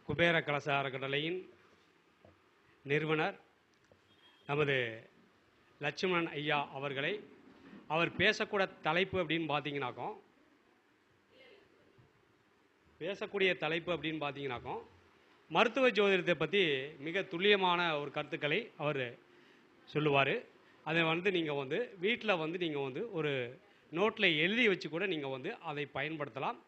குபேர கலச அறக்கட்டளையின் நிறுவனர் நமது லட்சுமணன் ஐயா அவர்களை அவர் பேசக்கூடிய தலைப்பு அப்படின்னு பார்த்தீங்கன்னாக்கோ மருத்துவ ஜோதிடத்தை பற்றி மிக துல்லியமான ஒரு கருத்துக்களை அவர் சொல்லுவார். அதை நீங்கள் வீட்டில் நீங்கள் ஒரு நோட்டில் எழுதி வச்சு கூட நீங்கள் அதை பயன்படுத்தலாம்.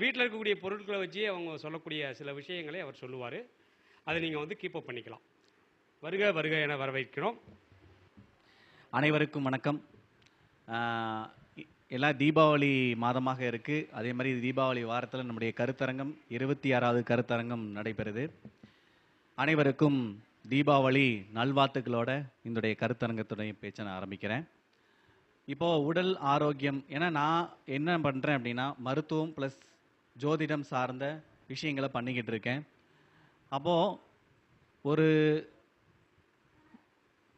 வீட்டில் இருக்கக்கூடிய பொருட்களை வச்சு அவங்க சொல்லக்கூடிய சில விஷயங்களை அவர் சொல்லுவார். அதை நீங்கள் கீப்பப் பண்ணிக்கலாம். வருக வருக என வரவேற்கிறோம். அனைவருக்கும் வணக்கம். எல்லாம் தீபாவளி மாதமாக இருக்குது. அதே மாதிரி தீபாவளி வாரத்தில் நம்முடைய கருத்தரங்கம் 26வது கருத்தரங்கம் நடைபெறுது. அனைவருக்கும் தீபாவளி நல்வாழ்த்துக்களோட இந்த கருத்தரங்கத்துடைய பேச்சை நான் ஆரம்பிக்கிறேன். இப்போது உடல் ஆரோக்கியம், ஏன்னா நான் என்ன பண்ணுறேன் அப்படின்னா மருத்துவம் ப்ளஸ் ஜோதிடம் சார்ந்த விஷயங்களை பண்ணிக்கிட்டு இருக்கேன். அப்போது ஒரு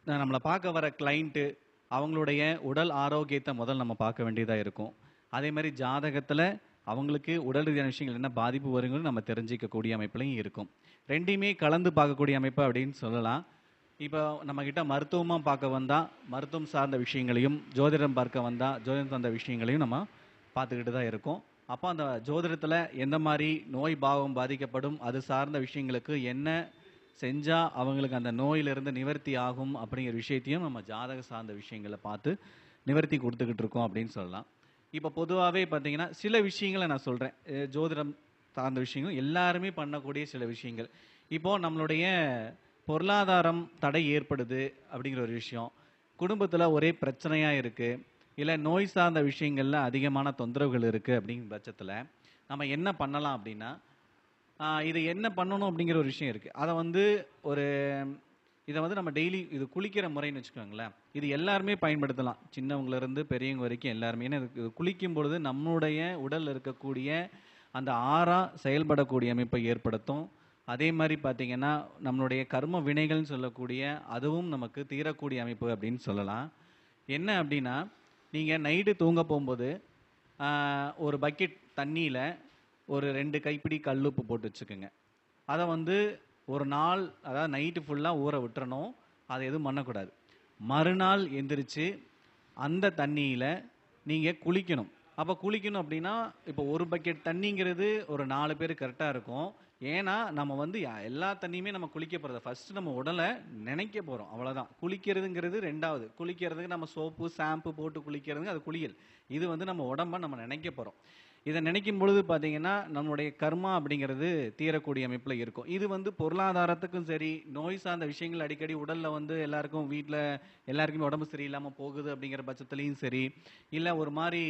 நம்மளை பார்க்க வர கிளைண்ட்டு அவங்களுடைய உடல் ஆரோக்கியத்தை முதல் நம்ம பார்க்க வேண்டியதாக இருக்கும். அதே மாதிரி ஜாதகத்தில் அவங்களுக்கு உடல் ரீதியான விஷயங்கள் என்ன பாதிப்பு வருங்கிறது நம்ம தெரிஞ்சிக்கக்கூடிய அமைப்புலையும் இருக்கும். ரெண்டையுமே கலந்து பார்க்கக்கூடிய அமைப்பு அப்படின்னு சொல்லலாம். இப்போ நம்மக்கிட்ட மருத்துவமாக பார்க்க வந்தால் மருத்துவம் சார்ந்த விஷயங்களையும், ஜோதிடம் பார்க்க வந்தால் ஜோதிடம் சார்ந்த விஷயங்களையும் நம்ம பார்த்துக்கிட்டு தான் இருக்கோம். அப்போ அந்த ஜோதிடத்தில் எந்த மாதிரி நோய் பாவம் பாதிக்கப்படும், அது சார்ந்த விஷயங்களுக்கு என்ன செஞ்சால் அவங்களுக்கு அந்த நோயிலிருந்து நிவர்த்தி ஆகும் அப்படிங்கிற விஷயத்தையும் நம்ம ஜாதக சார்ந்த விஷயங்களை பார்த்து நிவர்த்தி கொடுத்துக்கிட்டு இருக்கோம் அப்படின்னு சொல்லலாம். இப்போ பொதுவாகவே பார்த்தீங்கன்னா சில விஷயங்களை நான் சொல்கிறேன். ஜோதிடம் சார்ந்த விஷயங்கள் எல்லாருமே பண்ணக்கூடிய சில விஷயங்கள். இப்போது நம்மளுடைய பொருளாதாரம் தடை ஏற்படுது அப்படிங்கிற ஒரு விஷயம், குடும்பத்தில் ஒரே பிரச்சனையாக இருக்குது, இல்லை நோய் சார்ந்த விஷயங்களில் அதிகமான தொந்தரவுகள் இருக்குது அப்படிங்கிற பட்சத்தில் நம்ம என்ன பண்ணலாம் அப்படின்னா, இது என்ன பண்ணணும் அப்படிங்கிற ஒரு விஷயம் இருக்குது. அதை இதை நம்ம டெய்லி இது குளிக்கிற முறைன்னு வச்சுக்கோங்களேன். இது எல்லாருமே பயன்படுத்தலாம், சின்னவங்களிருந்து பெரியவங்க வரைக்கும் எல்லாருமே. ஏன்னா இது குளிக்கும் பொழுது நம்மளுடைய உடலில் இருக்கக்கூடிய அந்த ஆறா செயல்படக்கூடிய அமைப்பை ஏற்படுத்தும். அதே மாதிரி பார்த்தீங்கன்னா நம்மளுடைய கர்ம வினைகள்னு சொல்லக்கூடிய அதுவும் நமக்கு தீரக்கூடிய அமைப்பு அப்படின்னு சொல்லலாம். என்ன அப்படின்னா, நீங்கள் நைட்டு தூங்க போகும்போது ஒரு பக்கெட் தண்ணியில் ஒரு 2 கைப்பிடி கல்லுப்பு போட்டு வச்சுக்கோங்க. அதை ஒரு நாள், அதாவது நைட்டு ஃபுல்லாக ஊற விட்டுறணும். அதை எதுவும் பண்ணக்கூடாது. மறுநாள் எந்திரிச்சு அந்த தண்ணியில் நீங்கள் குளிக்கணும். அப்போ குளிக்கணும் அப்படின்னா இப்போ ஒரு பக்கெட் தண்ணிங்கிறது ஒரு 4 பேர் கரெக்டாக இருக்கும். ஏன்னா நம்ம எல்லா தண்ணியுமே நம்ம குளிக்க போகிறது, ஃபர்ஸ்ட் நம்ம உடலை நினைக்க போகிறோம், அவ்வளோதான். குளிக்கிறதுங்கிறது ரெண்டாவது. குளிக்கிறதுக்கு நம்ம சோப்பு ஷாம்பு போட்டு குளிக்கிறதுங்க அது குளியல். இது நம்ம உடம்பை நம்ம நினைக்க போகிறோம். இதை நினைக்கும் பொழுது பார்த்தீங்கன்னா நம்மளுடைய கர்மா அப்படிங்கிறது தீரக்கூடிய அமைப்பில் இருக்கும். இது பொருளாதாரத்துக்கும் சரி, நோய் சார்ந்த விஷயங்கள் அடிக்கடி உடலில் எல்லாருக்கும் வீட்டில் எல்லாருக்குமே உடம்பு சரியில்லாமல் போகுது அப்படிங்கிற பட்சத்துலேயும் சரி, இல்லை ஒரு மாதிரி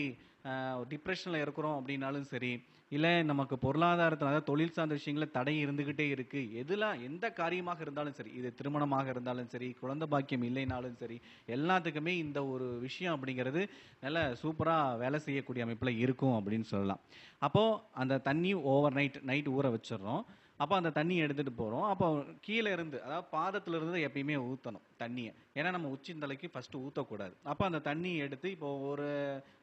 டிப்ரெஷனில் இருக்கிறோம் அப்படின்னாலும் சரி, இல்லை நமக்கு பொருளாதாரத்தில் அதாவது தொழில் சார்ந்த விஷயங்களில் தடை இருந்துக்கிட்டே இருக்குது, எந்த காரியமாக இருந்தாலும் சரி, இது திருமணமாக இருந்தாலும் சரி, குழந்தை பாக்கியம் இல்லைனாலும் சரி, எல்லாத்துக்குமே இந்த ஒரு விஷயம் அப்படிங்கிறது நல்ல சூப்பராக வேலை செய்யக்கூடிய அமைப்பில் இருக்கும் அப்படின்னு சொல்லலாம். அப்போது அந்த தண்ணி ஓவர் நைட் ஊற வச்சிடறோம். அப்போ அந்த தண்ணியை எடுத்துகிட்டு போகிறோம். அப்போ கீழே இருந்து, அதாவது பாதத்திலிருந்து எப்பயுமே ஊற்றணும் தண்ணியை. ஏன்னா நம்ம உச்சிந்தலைக்கு ஃபஸ்ட்டு ஊற்றக்கூடாது. அப்போ அந்த தண்ணியை எடுத்து இப்போ ஒரு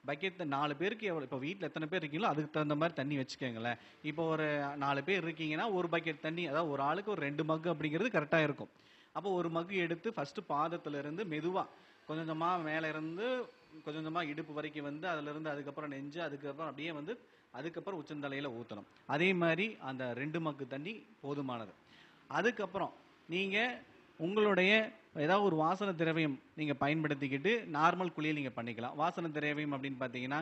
பக்கெட் 4 பேருக்கு எவ்வளோ, இப்போ வீட்டில் எத்தனை பேர் இருக்கீங்களோ அதுக்கு தகுந்த மாதிரி தண்ணி வச்சுக்கோங்களேன். இப்போ ஒரு 4 பேர் இருக்கீங்கன்னா ஒரு பக்கெட் தண்ணி, அதாவது ஒரு ஆளுக்கு ஒரு 2 மக்கு அப்படிங்கிறது கரெக்டாக இருக்கும். அப்போ ஒரு மக்கு எடுத்து ஃபஸ்ட்டு பாதத்திலிருந்து மெதுவாக கொஞ்சம் கொஞ்சமாக மேலே இருந்து கொஞ்சம் கொஞ்சமாக இடுப்பு வரைக்கும் அதிலிருந்து அதுக்கப்புறம் நெஞ்சு, அதுக்கப்புறம் அப்படியே அதுக்கப்புறம் உச்சந்தலையில் ஊற்றணும். அதே மாதிரி அந்த 2 மக்கு தண்ணி போதுமானது. அதுக்கப்புறம் நீங்கள் உங்களுடைய ஏதாவது ஒரு வாசனை திரவியம் நீங்கள் பயன்படுத்திக்கிட்டு நார்மல் குளியல் நீங்கள் பண்ணிக்கலாம். வாசனை திரவியம் அப்படின்னு பார்த்தீங்கன்னா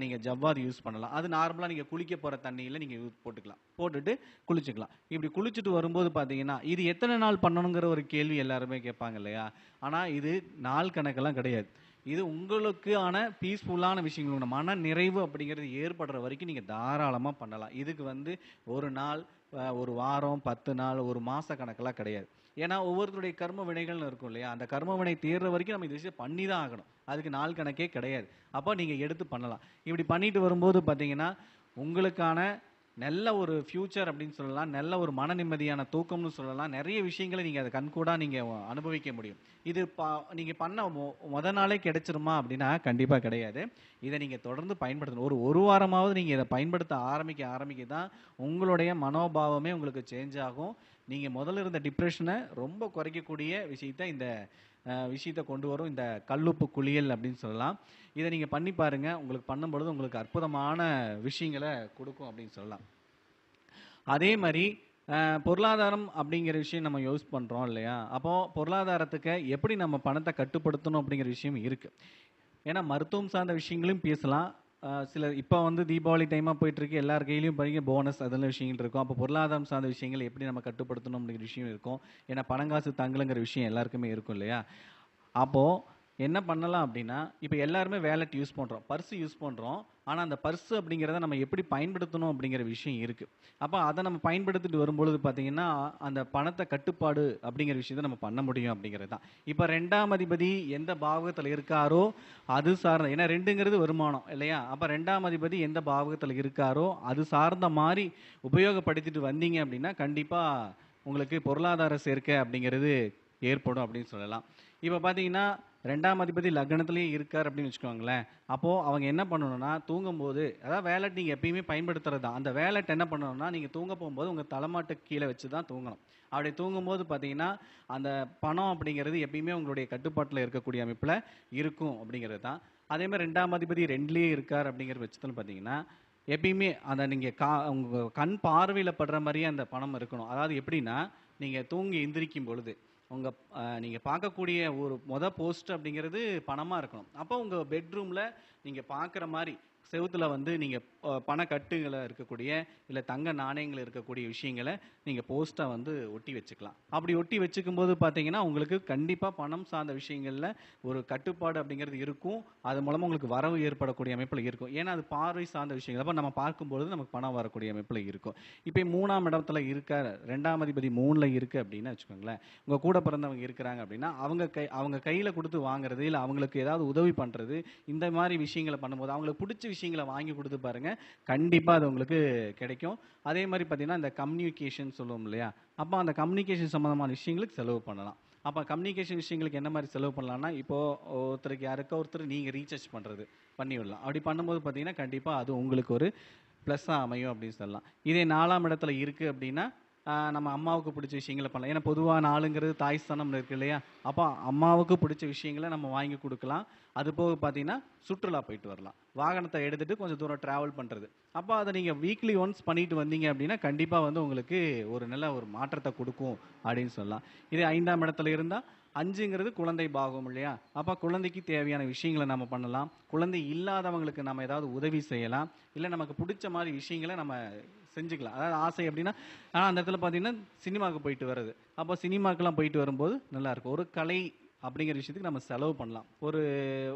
நீங்கள் ஜவ்வாது யூஸ் பண்ணலாம். அது நார்மலாக நீங்கள் குளிக்க போகிற தண்ணியில் நீங்கள் போட்டுட்டு குளிச்சுக்கலாம். இப்படி குளிச்சுட்டு வரும்போது பார்த்தீங்கன்னா இது எத்தனை நாள் பண்ணணுங்கிற ஒரு கேள்வி எல்லாருமே கேட்பாங்க இல்லையா? ஆனால் இது நாள் கணக்கெல்லாம் கிடையாது. இது உங்களுக்கான பீஸ்ஃபுல்லான விஷயங்கள், மன நிறைவு அப்படிங்கிறது ஏற்படுற வரைக்கும் நீங்கள் தாராளமாக பண்ணலாம். இதுக்கு ஒரு நாள், ஒரு வாரம், 10 நாள், ஒரு மாத கணக்கெல்லாம் கிடையாது. ஏன்னா ஒவ்வொருத்தருடைய கர்ம வினைகள்னு இருக்கும் இல்லையா? அந்த கர்ம வினை தீர்ற வரைக்கும் நம்ம இந்த விஷயம் பண்ணி தான் ஆகணும். அதுக்கு நாள் கணக்கே கிடையாது. அப்போ நீங்கள் எடுத்து பண்ணலாம். இப்படி பண்ணிட்டு வரும்போது பார்த்தீங்கன்னா உங்களுக்கான நல்ல ஒரு ஃபியூச்சர் அப்படின்னு சொல்லலாம், நல்ல ஒரு மன நிம்மதியான தூக்கம்னு சொல்லலாம். நிறைய விஷயங்களை நீங்க அதை கண்கூடா நீங்க அனுபவிக்க முடியும். இது நீங்க பண்ண முத நாளே கிடைச்சிருமா அப்படின்னா கண்டிப்பா கிடையாது. இதை நீங்க தொடர்ந்து பயன்படுத்தணும். ஒரு வாரமாவது நீங்க இதை பயன்படுத்த ஆரம்பிக்க தான் உங்களுடைய மனோபாவமே உங்களுக்கு சேஞ்ச் ஆகும். நீங்க முதல்ல இருந்த டிப்ரெஷனை ரொம்ப குறைக்கக்கூடிய விஷயத்த கொண்டு வரும் இந்த கல்லுப்பு குளியல் அப்படின்னு சொல்லலாம். இதை நீங்க பண்ணி பாருங்க. உங்களுக்கு பண்ணும்பொழுது உங்களுக்கு அற்புதமான விஷயங்களை கொடுக்கும் அப்படின்னு சொல்லலாம். அதே மாதிரி பொருளாதாரம் அப்படிங்கிற விஷயம் நம்ம யூஸ் பண்றோம் இல்லையா? அப்போ பொருளாதாரத்துக்கு எப்படி நம்ம பணத்தை கட்டுப்படுத்தணும் அப்படிங்கிற விஷயம் இருக்கு. ஏன்னா மருத்துவம் சார்ந்த விஷயங்களையும் பேசலாம். சில இப்போ வந்து தீபாவளி டைமாக போயிட்டு இருக்கு, எல்லார் கையிலையும் பாருங்க போனஸ் அதெல்லாம் விஷயங்கள் இருக்கும். அப்போ பொருளாதாரம் சார்ந்த விஷயங்கள் எப்படி நம்ம கட்டுப்படுத்தணும் அப்படிங்கிற விஷயம் இருக்கும். ஏன்னா பணங்காசு தங்கலுங்கிற விஷயம் எல்லாருக்குமே இருக்கும் இல்லையா? அப்போ என்ன பண்ணலாம் அப்படின்னா, இப்போ எல்லாருமே வேலட் யூஸ் பண்றோம், பர்ஸ் யூஸ் பண்றோம். ஆனா அந்த பர்ஸ் அப்படிங்கிறத நம்ம எப்படி பயன்படுத்தணும் அப்படிங்கிற விஷயம் இருக்கு. அப்போ அதை நம்ம பயன்படுத்திட்டு வரும்பொழுது பார்த்தீங்கன்னா, அந்த பணத்தை கட்டுப்பாடு அப்படிங்கிற விஷயத்தை நம்ம பண்ண முடியும் அப்படிங்கிறது தான். இப்போ 2ஆம் அதிபதி எந்த பாவகத்தில் இருக்காரோ அது சார்ந்த, ஏன்னா 2ங்கிறது வருமானம் இல்லையா? அப்போ 2ஆம் அதிபதி எந்த பாவகத்தில் இருக்காரோ அது சார்ந்த மாதிரி உபயோகப்படுத்திட்டு வந்தீங்க அப்படின்னா கண்டிப்பா உங்களுக்கு பொருளாதார சேர்க்கை அப்படிங்கிறது ஏற்படும் அப்படின்னு சொல்லலாம். இப்போ பார்த்தீங்கன்னா 2ஆம் அதிபதி லக்னத்திலேயே இருக்கார் அப்படின்னு வச்சுக்கோங்களேன். அப்போது அவங்க என்ன பண்ணணும்னா தூங்கும்போது, அதாவது வேலட் நீங்கள் எப்பயுமே பயன்படுத்துறது தான். அந்த வேலட் என்ன பண்ணணும்னா நீங்கள் தூங்க போகும்போது உங்கள் தலைமாட்டுக்கு கீழே வச்சு தான் தூங்கணும். அப்படி தூங்கும்போது பார்த்தீங்கன்னா அந்த பணம் அப்படிங்கிறது எப்பயுமே உங்களுடைய கட்டுப்பாட்டில் இருக்கக்கூடிய அமைப்பில் இருக்கும் அப்படிங்கிறது தான். அதே மாதிரி 2ஆம் அதிபதி 2லேயே இருக்கார் அப்படிங்கிற பட்சத்தில் பார்த்தீங்கன்னா எப்பயுமே அதை நீங்கள் உங்கள் கண் பார்வையில் படுற மாதிரியே அந்த பணம் இருக்கணும். அதாவது எப்படின்னா நீங்கள் தூங்கி எந்திரிக்கும் பொழுது உங்க நீங்க பார்க்கக்கூடிய ஒரு போஸ்ட் அப்படிங்கிறது பணமா இருக்கணும். அப்போ உங்க பெட்ரூம்ல நீங்க பார்க்குற மாதிரி செவுத்துல வந்து நீங்க பணக்கட்டுகளை இருக்கக்கூடிய இல்ல தங்க நாணயங்கள் இருக்கக்கூடிய விஷயங்களை நீங்க போஸ்டா வந்து ஒட்டி வச்சுக்கலாம். அப்படி ஒட்டி வச்சுக்கும் போது பாத்தீங்கன்னா உங்களுக்கு கண்டிப்பா பணம் சார்ந்த விஷயங்கள்ல ஒரு கட்டுப்பாடு அப்படிங்கிறது இருக்கும். அது மூலமா உங்களுக்கு வரவு ஏற்படக்கூடிய அமைப்புல இருக்கும். ஏன்னா அது பார்வை சார்ந்த விஷயங்கள். அப்ப நம்ம பார்க்கும்பொழுது நமக்கு பணம் வரக்கூடிய அமைப்புல இருக்கும். இப்போ 3ஆம் இடத்துல இருக்க 2ஆம் அதிபதி 3ல இருக்கு அப்படின்னு வச்சுக்கோங்களேன். உங்க கூட பிறந்தவங்க இருக்கிறாங்க அப்படின்னா அவங்க கையில கொடுத்து வாங்குறது இல்ல அவங்களுக்கு ஏதாவது உதவி பண்றது, இந்த மாதிரி விஷயங்களை பண்ணும்போது அவங்களுக்கு பிடிச்ச விஷயங்களை வாங்கி கொடுத்து பாருங்க. கண்டிப்பா அது உங்களுக்கு கிடைக்கும். அதே மாதிரி பார்த்தீங்கன்னா இந்த கம்யூனிகேஷன் சொல்லுவோம் இல்லையா? அப்போ அந்த கம்யூனிகேஷன் சம்பந்தமான விஷயங்களுக்கு செலவு பண்ணலாம். அப்போ கம்யூனிகேஷன் விஷயங்களுக்கு என்ன மாதிரி செலவு பண்ணலாம்னா, இப்போ ஒருத்தருக்கு நீங்க ரீசார்ஜ் பண்றது பண்ணி விடலாம். அப்படி பண்ணும்போது பார்த்தீங்கன்னா கண்டிப்பா அது உங்களுக்கு ஒரு ப்ளஸ்ஸா அமையும் அப்படின்னு சொல்லலாம். இதே 4ஆம் இடத்துல இருக்கு அப்படின்னா நம்ம அம்மாவுக்கு பிடிச்ச விஷயங்களை பண்ணலாம். ஏன்னா பொதுவா 4ங்கிறது தாய் ஸ்தானம்ல இருக்கு இல்லையா? அப்போ அம்மாவுக்கு பிடிச்ச விஷயங்களை நம்ம வாங்கி கொடுக்கலாம். அது போக பார்த்தீங்கன்னா சுற்றுலா போயிட்டு வரலாம். வாகனத்தை எடுத்துட்டு கொஞ்சம் தூரம் டிராவல் பண்றது. அப்போ அதை நீங்க வீக்லி ஒன்ஸ் பண்ணிட்டு வந்தீங்க அப்படின்னா கண்டிப்பா வந்து உங்களுக்கு ஒரு நல்ல ஒரு மாற்றத்தை கொடுக்கும் அப்படின்னு சொல்லலாம். இதே 5ஆம் இடத்துல இருந்தா 5ங்கிறது குழந்தை பாகம் இல்லையா? அப்போ குழந்தைக்கு தேவையான விஷயங்களை நம்ம பண்ணலாம். குழந்தை இல்லாதவங்களுக்கு நம்ம ஏதாவது உதவி செய்யலாம். இல்லை நமக்கு பிடிச்ச மாதிரி விஷயங்களை நம்ம செஞ்சுக்கலாம். அதாவது ஆசை அப்படின்னா அந்த இடத்துல பார்த்தீங்கன்னா சினிமாவுக்கு போயிட்டு வர்றது. அப்போ சினிமாக்கெல்லாம் போயிட்டு வரும்போது நல்லா இருக்கும். ஒரு கலை அப்படிங்கிற விஷயத்துக்கு நம்ம செலவு பண்ணலாம். ஒரு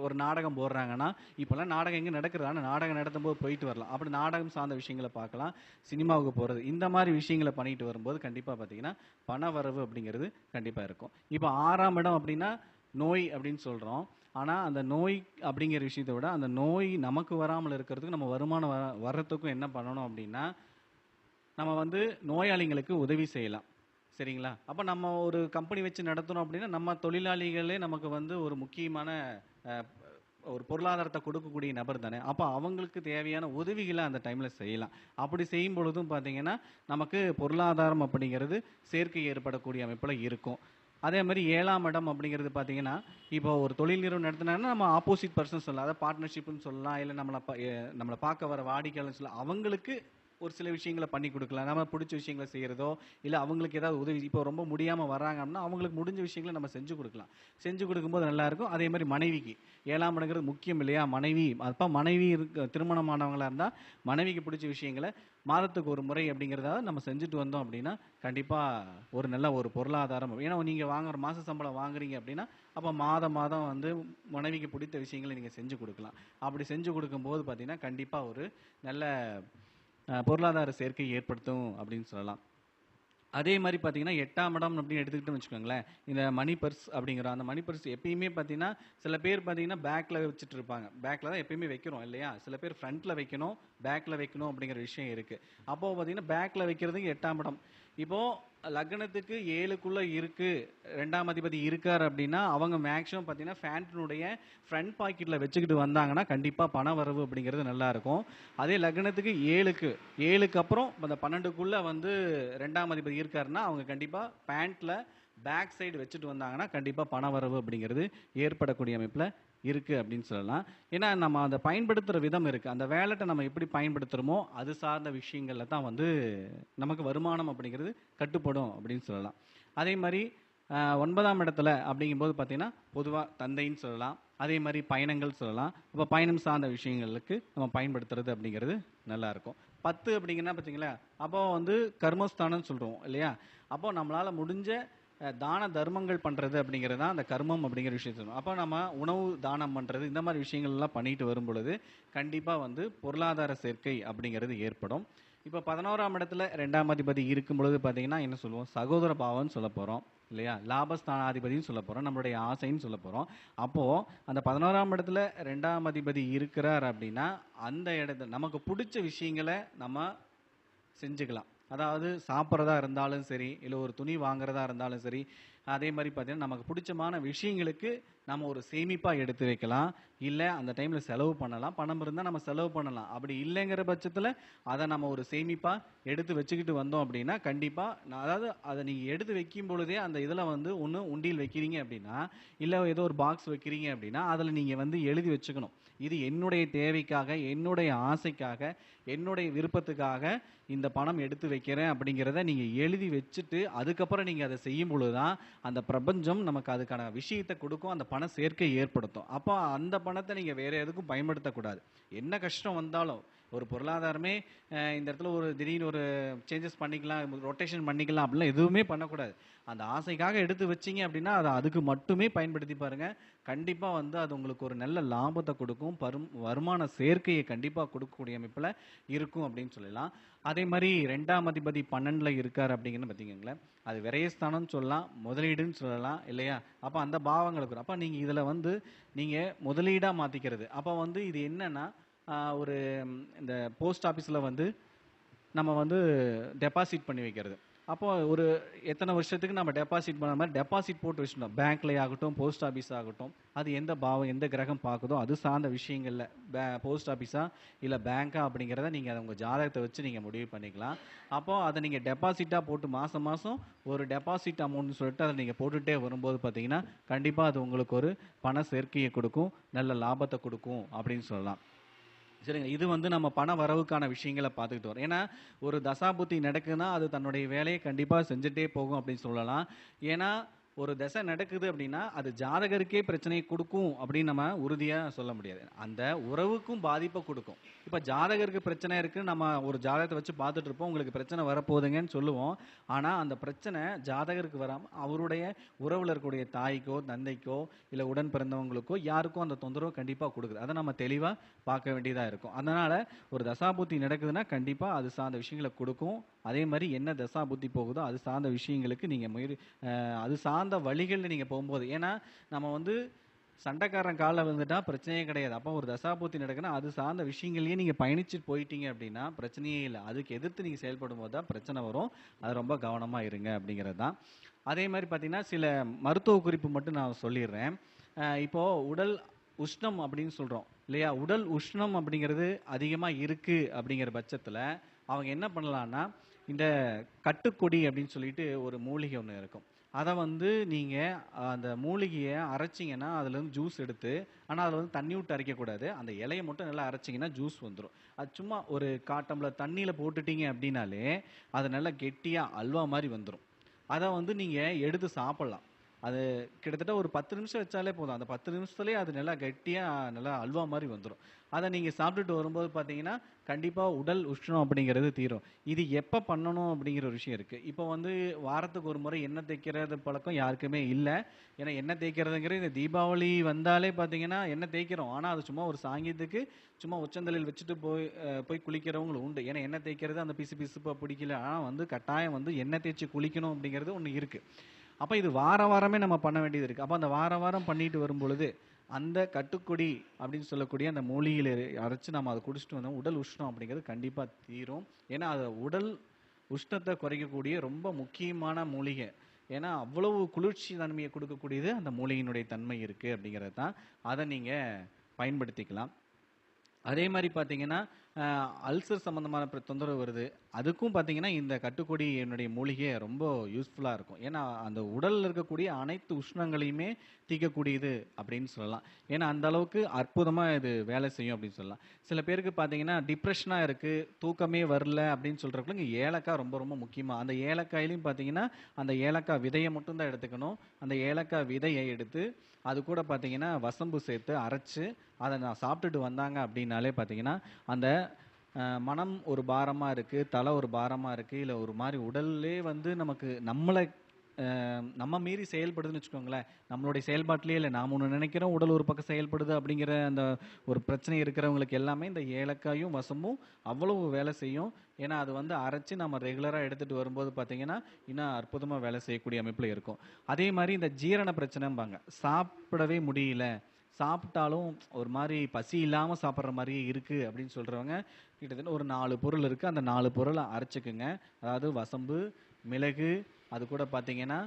ஒரு நாடகம் போடுறாங்கன்னா இப்போல்லாம் நாடகம் எங்கே நடக்குது, ஆனால் நாடகம் நடத்தும் போது போயிட்டு வரலாம். அப்படி நாடகம் சார்ந்த விஷயங்களை பார்க்கலாம். சினிமாவுக்கு போகிறது இந்த மாதிரி விஷயங்களை பண்ணிட்டு வரும்போது கண்டிப்பாக பார்த்தீங்கன்னா பண வரவு அப்படிங்கிறது கண்டிப்பாக இருக்கும். இப்போ 6ஆம் இடம் அப்படின்னா நோய் அப்படின்னு சொல்கிறோம். ஆனால் அந்த நோய் அப்படிங்கிற விஷயத்தை விட அந்த நோய் நமக்கு வராமல் இருக்கிறதுக்கு நம்ம வருமானம் வர்றதுக்கும் என்ன பண்ணணும் அப்படின்னா நம்ம வந்து நோயாளிங்களுக்கு உதவி செய்யலாம். சரிங்களா? அப்போ நம்ம ஒரு கம்பெனி வச்சு நடத்துறோம் அப்படின்னா நம்ம தொழிலாளிகளே நமக்கு வந்து ஒரு முக்கியமான அஹ், ஒரு பொருளாதாரத்தை கொடுக்கக்கூடிய நபர் தானே. அப்போ அவங்களுக்கு தேவையான உதவிகளை அந்த டைம்ல செய்யலாம். அப்படி செய்யும் பொழுதும் பார்த்தீங்கன்னா நமக்கு பொருளாதாரம் அப்படிங்கிறது சேர்க்கை ஏற்படக்கூடிய அமைப்புல இருக்கும். அதே மாதிரி 7ஆம் இடம் அப்படிங்கிறது பார்த்தீங்கன்னா இப்போ ஒரு தொழில் நிறுவனம் நடத்தினாங்கன்னா நம்ம ஆப்போசிட் பர்சன் சொல்லலாம், அதாவது பார்ட்னர்ஷிப்னு சொல்லலாம். இல்லை நம்மளை பார்க்க வர வாடிக்கையாளர் சொல்லலாம். அவங்களுக்கு ஒரு சில விஷயங்களை பண்ணி கொடுக்கலாம். நம்ம பிடிச்ச விஷயங்களை செய்கிறதோ இல்லை அவங்களுக்கு ஏதாவது உதவி, இப்போ ரொம்ப முடியாமல் வர்றாங்க அப்படின்னா அவங்களுக்கு முடிஞ்ச விஷயங்களை நம்ம செஞ்சு கொடுக்கலாம். செஞ்சு கொடுக்கும்போது நல்லாயிருக்கும். அதே மாதிரி மனைவிக்கு 7ஆம் இடங்கிறது முக்கியம் இல்லையா? மனைவி திருமணமானவங்களாக இருந்தால் மனைவிக்கு பிடிச்ச விஷயங்களை மாதத்துக்கு ஒரு முறை அப்படிங்கிறதாவது நம்ம செஞ்சுட்டு வந்தோம் அப்படின்னா கண்டிப்பாக ஒரு நல்ல ஒரு பொருளாதாரம். ஏன்னா நீங்கள் வாங்குற மாத சம்பளம் வாங்குறீங்க அப்படின்னா அப்போ மாதம் மாதம் வந்து மனைவிக்கு பிடித்த விஷயங்களை நீங்கள் செஞ்சு கொடுக்கலாம். அப்படி செஞ்சு கொடுக்கும்போது பார்த்தீங்கன்னா கண்டிப்பாக ஒரு நல்ல பொருளாதார சேர்க்கை ஏற்படுத்தும் அப்படின்னு சொல்லலாம். அதே மாதிரி பார்த்தீங்கன்னா 8ஆம் இடம் அப்படின்னு எடுத்துக்கிட்டோம்னு வச்சுக்கோங்களேன். இந்த மணி பர்ஸ் அப்படிங்கிற அந்த மணி பர்ஸ் எப்பயுமே பார்த்தீங்கன்னா சில பேர் பார்த்தீங்கன்னா பேக்கில் வச்சுட்டு இருப்பாங்க. பேக்கில் தான் எப்பயுமே வைக்கிறோம் இல்லையா? சில பேர் ஃப்ரண்ட்டில் வைக்கணும், பேக்கில் வைக்கணும் அப்படிங்கிற விஷயம் இருக்குது. அப்போது பார்த்தீங்கன்னா பேக்கில் வைக்கிறதுக்கு 8ஆம் இடம். இப்போது லக்னத்துக்கு 7க்குள்ளே இருக்குது, 2ஆம் அதிபதி இருக்கார் அப்படின்னா அவங்க மேக்ஸிமம் பார்த்தீங்கன்னா ஃபேண்டினுடைய ஃப்ரண்ட் பாக்கெட்டில் வச்சுக்கிட்டு வந்தாங்கன்னா கண்டிப்பாக பண வரவு அப்படிங்கிறது நல்லாயிருக்கும். அதே லக்னத்துக்கு 7க்கு அப்புறம் அந்த 12க்குள்ளே வந்து 2ஆம் அதிபதி இருக்காருன்னா அவங்க கண்டிப்பாக பேண்ட்டில் பேக் சைடு வச்சுட்டு வந்தாங்கன்னா கண்டிப்பாக பண வரவு அப்படிங்கிறது ஏற்படக்கூடிய அமைப்பில் இருக்குது அப்படின்னு சொல்லலாம். ஏன்னா நம்ம அதை பயன்படுத்துகிற விதம் இருக்குது. அந்த வேலெட்டை நம்ம எப்படி பயன்படுத்துகிறோமோ அது சார்ந்த விஷயங்களில் தான் வந்து நமக்கு வருமானம் அப்படிங்கிறது கட்டுப்படும் அப்படின்னு சொல்லலாம். அதே மாதிரி 9ஆம் இடத்துல அப்படிங்கும்போது பார்த்தீங்கன்னா பொதுவாக தந்தைன்னு சொல்லலாம். அதே மாதிரி பயணங்கள் சொல்லலாம். அப்போ பயணம் சார்ந்த விஷயங்களுக்கு நம்ம பயன்படுத்துறது அப்படிங்கிறது நல்லாயிருக்கும். 10 அப்படிங்கன்னா பார்த்தீங்களா, அப்போ வந்து கர்மஸ்தானம்னு சொல்கிறோம் இல்லையா. அப்போ நம்மளால் முடிஞ்ச தான தர்மங்கள் பண்ணுறது அப்படிங்கிறது தான் அந்த கர்மம் அப்படிங்கிற விஷயம் சொல்லணும். அப்போ நம்ம உணவு தானம் பண்ணுறது இந்த மாதிரி விஷயங்கள்லாம் பண்ணிட்டு வரும் பொழுது கண்டிப்பாக வந்து பொருளாதார சேர்க்கை அப்படிங்கிறது ஏற்படும். இப்போ 11ஆம் இடத்துல 2ஆம் அதிபதி இருக்கும் பொழுது பார்த்தீங்கன்னா என்ன சொல்லுவோம், சகோதர பாவம்னு சொல்ல போகிறோம் இல்லையா, லாபஸ்தானாதிபதினு சொல்ல போகிறோம், நம்மளுடைய ஆசைன்னு சொல்ல போகிறோம். அப்போது அந்த 11ஆம் இடத்துல 2ஆம் அதிபதி இருக்கிறார் அப்படின்னா அந்த இடத்துல நமக்கு பிடிச்ச விஷயங்களை நம்ம செஞ்சுக்கலாம். அதாவது சாப்பிட்றதா இருந்தாலும் சரி, இல்லை ஒரு துணி வாங்குறதா இருந்தாலும் சரி, அதே மாதிரி பார்த்தீங்கன்னா நமக்கு பிடிச்சமான விஷயங்களுக்கு நம்ம ஒரு சேமிப்பாக எடுத்து வைக்கலாம். இல்லை அந்த டைமில் செலவு பண்ணலாம். பணம் இருந்தால் நம்ம செலவு பண்ணலாம். அப்படி இல்லைங்கிற பட்சத்தில் அதை நம்ம ஒரு சேமிப்பாக எடுத்து வச்சுக்கிட்டு வந்தோம் அப்படின்னா கண்டிப்பாக அதாவது அதை நீங்கள் எடுத்து வைக்கும் பொழுதே அந்த இதில் வந்து ஒன்று உண்டியில் வைக்கிறீங்க அப்படின்னா, இல்லை ஏதோ ஒரு பாக்ஸ் வைக்கிறீங்க அப்படின்னா அதில் நீங்கள் வந்து எழுதி வச்சுக்கணும். இது என்னுடைய தேவைக்காக, என்னுடைய ஆசைக்காக, என்னுடைய விருப்பத்துக்காக இந்த பணம் எடுத்து வைக்கிறேன் அப்படிங்கிறத நீங்கள் எழுதி வச்சுட்டு அதுக்கப்புறம் நீங்கள் அதை செய்யும் பொழுது தான் அந்த பிரபஞ்சம் நமக்கு அதுக்கான விஷயத்தை கொடுக்கும், அந்த பண சேர்க்கை ஏற்படுத்தும். அப்போ அந்த பணத்தை நீங்கள் வேற எதுக்கும் பயன்படுத்தக்கூடாது. என்ன கஷ்டம் வந்தாலும் ஒரு பொருளாதாரமே இந்த இடத்துல ஒரு திடீர்னு ஒரு சேஞ்சஸ் பண்ணிக்கலாம், ரொட்டேஷன் பண்ணிக்கலாம் அப்படிலாம் எதுவுமே பண்ணக்கூடாது. அந்த ஆசைக்காக எடுத்து வச்சிங்க அப்படின்னா அதை அதுக்கு மட்டுமே பயன்படுத்தி பாருங்கள். கண்டிப்பாக வந்து அது உங்களுக்கு ஒரு நல்ல லாபத்தை கொடுக்கும், வருமான சேர்க்கையை கண்டிப்பாக கொடுக்கக்கூடிய அமைப்பில் இருக்கும் அப்படின்னு சொல்லலாம். அதே மாதிரி 2ஆம் அதிபதி 12ல் இருக்கார் அப்படிங்கிறது பார்த்தீங்களேன், அது விரயஸ்தானம்னு சொல்லலாம், முதலீடுன்னு சொல்லலாம் இல்லையா. அப்போ அந்த பாவங்களுக்கு அப்போ நீங்கள் இதில் வந்து நீங்கள் முதலீடாக மாற்றிக்கிறது. அப்போ வந்து இது என்னன்னா ஒரு இந்த போஸ்ட் ஆஃபீஸில் வந்து நம்ம வந்து டெபாசிட் பண்ணி வைக்கிறது. அப்போ ஒரு எத்தனை வருஷத்துக்கு நம்ம டெபாசிட் பண்ண மாதிரி டெபாசிட் போட்டு வச்சுட்டோம். பேங்க்லேயே ஆகட்டும், போஸ்ட் ஆஃபீஸ் ஆகட்டும், அது எந்த பாவம் எந்த கிரகம் பார்க்குதோ அது சார்ந்த விஷயங்களில் போஸ்ட் ஆஃபீஸா இல்லை பேங்க்கா அப்படிங்கிறத நீங்கள் அதை உங்கள் ஜாதகத்தை வச்சு நீங்கள் முடிவு பண்ணிக்கலாம். அப்போது அதை நீங்கள் டெபாசிட்டாக போட்டு மாதம் மாதம் ஒரு டெபாசிட் அமௌண்ட்னு சொல்லிட்டு அதை நீங்கள் போட்டுகிட்டே வரும்போது பார்த்தீங்கன்னா கண்டிப்பாக அது உங்களுக்கு ஒரு பண சேர்க்கையை கொடுக்கும், நல்ல லாபத்தை கொடுக்கும் அப்படின்னு சொல்லலாம். சரிங்க. இது வந்து நம்ம பண வரவுக்கான விஷயங்களை பார்த்துக்கிட்டு வரோம். ஏன்னா ஒரு தசாபுத்தி நடக்குதுன்னா அது தன்னுடைய வேலையை கண்டிப்பாக செஞ்சுட்டே போகும் அப்படின்னு சொல்லலாம். ஏன்னா ஒரு தசை நடக்குது அப்படின்னா அது ஜாதகருக்கே பிரச்சனையை கொடுக்கும் அப்படின்னு நம்ம உறுதியாக சொல்ல முடியாது. அந்த உறவுக்கும் பாதிப்பை கொடுக்கும். இப்போ ஜாதகருக்கு பிரச்சனை இருக்குன்னு நம்ம ஒரு ஜாதகத்தை வச்சு பார்த்துட்டு இருப்போம், உங்களுக்கு பிரச்சனை வரப்போகுதுங்கன்னு சொல்லுவோம். ஆனால் அந்த பிரச்சனை ஜாதகருக்கு வராமல் அவருடைய உறவில் இருக்கக்கூடிய தாய்க்கோ தந்தைக்கோ இல்லை உடன் பிறந்தவங்களுக்கோ யாருக்கும் அந்த தொந்தரவு கண்டிப்பாக கொடுக்குது. அதை நம்ம தெளிவாக பார்க்க வேண்டியதாக இருக்கும். அதனால் ஒரு தசாபுத்தி நடக்குதுன்னா கண்டிப்பாக அது சார்ந்த விஷயங்களை கொடுக்கும். அதே மாதிரி என்ன தசாபுத்தி போகுதோ அது சார்ந்த விஷயங்களுக்கு நீங்கள் அது சார்ந்த வழிகளில் நீங்கள் போகும்போது, ஏன்னா நம்ம வந்து சண்டைக்காரன் காலில் விழுந்துட்டா பிரச்சனையே கிடையாது. அப்போ ஒரு தசாபுத்தி நடக்குன்னா அது சார்ந்த விஷயங்களையே நீங்கள் பயணிச்சுட்டு போயிட்டீங்க அப்படின்னா பிரச்சனையே இல்லை. அதுக்கு எதிர்த்து நீங்கள் செயல்படும் போது தான் பிரச்சனை வரும். அது ரொம்ப கவனமாக இருங்க அப்படிங்கிறது தான். அதே மாதிரி பார்த்தீங்கன்னா சில மருத்துவ குறிப்பு மட்டும் நான் சொல்லிடுறேன். இப்போது உடல் உஷ்ணம் அப்படின்னு சொல்கிறோம் இல்லையா. உடல் உஷ்ணம் அப்படிங்கிறது அதிகமாக இருக்குது அப்படிங்கிற பட்சத்தில் அவங்க என்ன பண்ணலான்னா இந்த கட்டுக்கொடி அப்படின்னு சொல்லிட்டு ஒரு மூலிகை ஒன்று இருக்கும். அதை வந்து நீங்கள் அந்த மூலிகையை அரைச்சிங்கன்னா அதுலேருந்து ஜூஸ் எடுத்து, ஆனால் அதில் வந்து தண்ணி விட்டு அரைக்கக்கூடாது, அந்த இலையை மட்டும் நல்லா அரைச்சிங்கன்னா ஜூஸ் வந்துடும். அது சும்மா ஒரு டம்ளர் தண்ணியில் போட்டுட்டீங்க அப்படின்னாலே அது நல்லா கெட்டியாக அல்வா மாதிரி வந்துடும். அதை வந்து நீங்கள் எடுத்து சாப்பிட்லாம். அது கிட்டத்தட்ட ஒரு 10 நிமிஷம் வச்சாலே போதும். அந்த 10 நிமிஷத்துலேயே அது நல்லா கெட்டியாக நல்லா அல்வா மாதிரி வந்துடும். அதை நீங்கள் சாப்பிட்டுட்டு வரும்போது பார்த்தீங்கன்னா கண்டிப்பாக உடல் உஷ்ணம் அப்படிங்கிறது தீரும். இது எப்போ பண்ணணும் அப்படிங்கிற ஒரு விஷயம் இருக்குது. இப்போ வந்து வாரத்துக்கு ஒரு முறை எண்ணெய் தேய்க்கிறது பழக்கம் யாருக்குமே இல்லை. ஏன்னா எண்ணெய் தேய்க்கிறதுங்கிறது இந்த தீபாவளி வந்தாலே பார்த்தீங்கன்னா எண்ணெய் தேய்க்கிறோம். ஆனால் அது சும்மா ஒரு சாங்கியத்துக்கு சும்மா உச்சந்தலையில் வச்சுட்டு போய் குளிக்கிறவங்களும் உண்டு. ஏன்னா எண்ணெய் தேய்க்கிறது அந்த பிசுப்பாக பிடிக்கல. ஆனால் வந்து கட்டாயம் வந்து எண்ணெய் தேய்ச்சி குளிக்கணும் அப்படிங்கிறது ஒன்று இருக்குது. அப்போ இது வார வாரமே நம்ம பண்ண வேண்டியது இருக்குது. அப்போ அந்த வாரம் பண்ணிட்டு வரும் பொழுது அந்த கட்டுக்கொடி அப்படின்னு சொல்லக்கூடிய அந்த மூலிகையில் அரைச்சு நம்ம அதை குடிச்சிட்டு வந்தோம் உடல் உஷ்ணம் அப்படிங்கிறது கண்டிப்பாக தீரும். ஏன்னா அது உடல் உஷ்ணத்தை குறைக்கக்கூடிய ரொம்ப முக்கியமான மூலிகை. ஏன்னா அவ்வளவு குளிர்ச்சி தன்மையை கொடுக்கக்கூடியது அந்த மூலிகையினுடைய தன்மை இருக்குது அப்படிங்கிறது தான். அதை நீங்கள் பயன்படுத்திக்கலாம். அதே மாதிரி பார்த்தீங்கன்னா அல்சர் சம்மந்தமான தொந்தரவு வருது, அதுக்கும் பார்த்தீங்கன்னா இந்த கட்டுக்கொடி என்னுடைய மூலிகை ரொம்ப யூஸ்ஃபுல்லாக இருக்கும். ஏன்னா அந்த உடலில் இருக்கக்கூடிய அனைத்து உஷ்ணங்களையுமே தீர்க்கக்கூடியது அப்படின்னு சொல்லலாம். ஏன்னா அந்த அளவுக்கு அற்புதமாக இது வேலை செய்யும் அப்படின்னு சொல்லலாம். சில பேருக்கு பார்த்தீங்கன்னா டிப்ரெஷனாக இருக்குது, தூக்கமே வரல அப்படின்னு சொல்கிறவங்களுக்கு இங்கே ஏலக்காய் ரொம்ப ரொம்ப முக்கியமாக. அந்த ஏலக்காயிலையும் பார்த்தீங்கன்னா அந்த ஏலக்காய் விதையை மட்டும்தான் எடுத்துக்கணும். அந்த ஏலக்காய் விதையை எடுத்து அது கூட பார்த்தீங்கன்னா வசம்பு சேர்த்து அரைச்சு அதை நான் சாப்பிட்டுட்டு வந்தாங்க அப்படின்னாலே பார்த்தீங்கன்னா அந்த மனம் ஒரு பாரமாக இருக்குது, தலை ஒரு பாரமாக இருக்குது, இல்லை ஒரு மாதிரி உடல்லே வந்து நமக்கு நம்ம மீறி செயல்படுதுன்னு வச்சுக்கோங்களேன். நம்மளுடைய செயல்பாட்டிலே இல்லை, நாம் ஒன்று நினைக்கிறோம், உடல் ஒரு பக்கம் செயல்படுது அப்படிங்கிற அந்த ஒரு பிரச்சனை இருக்கிறவங்களுக்கு எல்லாமே இந்த ஏலக்காயும் வசமும் அவ்வளவு வேலை செய்யும். ஏன்னா அது வந்து அரைச்சி நம்ம ரெகுலராக எடுத்துகிட்டு வரும்போது பார்த்தீங்கன்னா இன்னும் அற்புதமாக வேலை செய்யக்கூடிய அமைப்பில் இருக்கும். அதே மாதிரி இந்த ஜீரண பிரச்சனைம்பாங்க, சாப்பிடவே முடியல, சாப்பிட்டாலும் ஒரு மாதிரி பசி இல்லாமல் சாப்பிட்ற மாதிரியே இருக்குது அப்படின்னு சொல்கிறவங்க கிட்டத்தட்ட ஒரு 4 பொருள் இருக்குது. அந்த 4 பொருளை அரைச்சிக்குங்க. அதாவது வசம்பு, மிளகு, அது கூட பார்த்தீங்கன்னா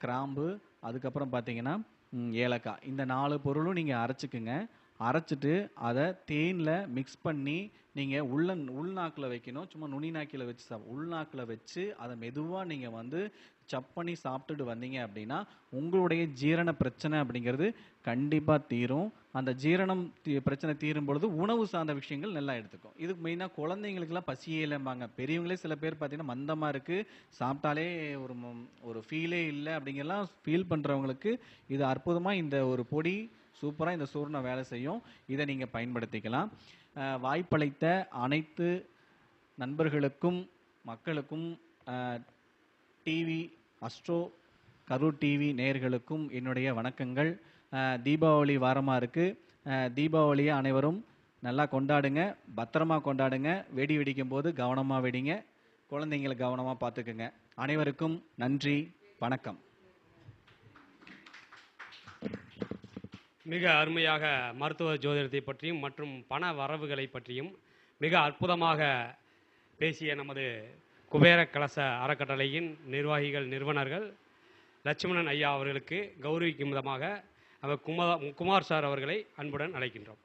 கிராம்பு, அதுக்கப்புறம் பார்த்தீங்கன்னா ஏலக்காய். இந்த 4 பொருளும் நீங்கள் அரைச்சிக்குங்க. அரைச்சிட்டு அதை தேனில் மிக்ஸ் பண்ணி நீங்கள் உள்நாக்கில் வைக்கணும். சும்மா நுனி நாக்கில் வச்சு உள்நாக்கில் வச்சு அதை மெதுவாக நீங்கள் வந்து சப் பண்ணி சாப்பிட்டுட்டு வந்தீங்க அப்படின்னா உங்களுடைய ஜீரண பிரச்சனை அப்படிங்கிறது கண்டிப்பாக தீரும். அந்த ஜீரணம் பிரச்சனை தீரும் பொழுது உணவு சார்ந்த விஷயங்கள் நல்லா எடுத்துக்கும். இதுக்கு மெயினாக குழந்தைங்களுக்குலாம் பசியே இல்லைம்பாங்க. பெரியவங்களே சில பேர் பார்த்தீங்கன்னா மந்தமாக இருக்குது, சாப்பிட்டாலே ஒரு ஃபீலே இல்லை அப்படிங்கிறலாம் ஃபீல் பண்ணுறவங்களுக்கு இது அற்புதமாக இந்த ஒரு பொடி சூப்பராக இந்த சூர்ணம் வேலை செய்யும். இதை நீங்கள் பயன்படுத்திக்கலாம். வாய்ப்பளித்த அனைத்து நண்பர்களுக்கும் மக்களுக்கும் டிவி அஸ்ட்ரோ கரூர் டிவி நேயர்களுக்கும் என்னுடைய வணக்கங்கள். தீபாவளி வாரமாக இருக்குது. தீபாவளியை அனைவரும் நல்லா கொண்டாடுங்க, பத்திரமா கொண்டாடுங்க. வெடி வெடிக்கும் போது கவனமாக வெடிங்க, குழந்தைங்களை கவனமாக பார்த்துக்குங்க. அனைவருக்கும் நன்றி, வணக்கம். மிக அருமையாக மருத்துவ ஜோதிடத்தை பற்றியும் மற்றும் பண வரவுகளை பற்றியும் மிக அற்புதமாக பேசிய நமது குபேர கலச அறக்கட்டளையின் நிறுவனர்கள் லட்சுமணன் ஐயா அவர்களுக்கு கௌரவிக்கும் விதமாக அவர் குமார் சார் அவர்களை அன்புடன் அழைக்கின்றோம்.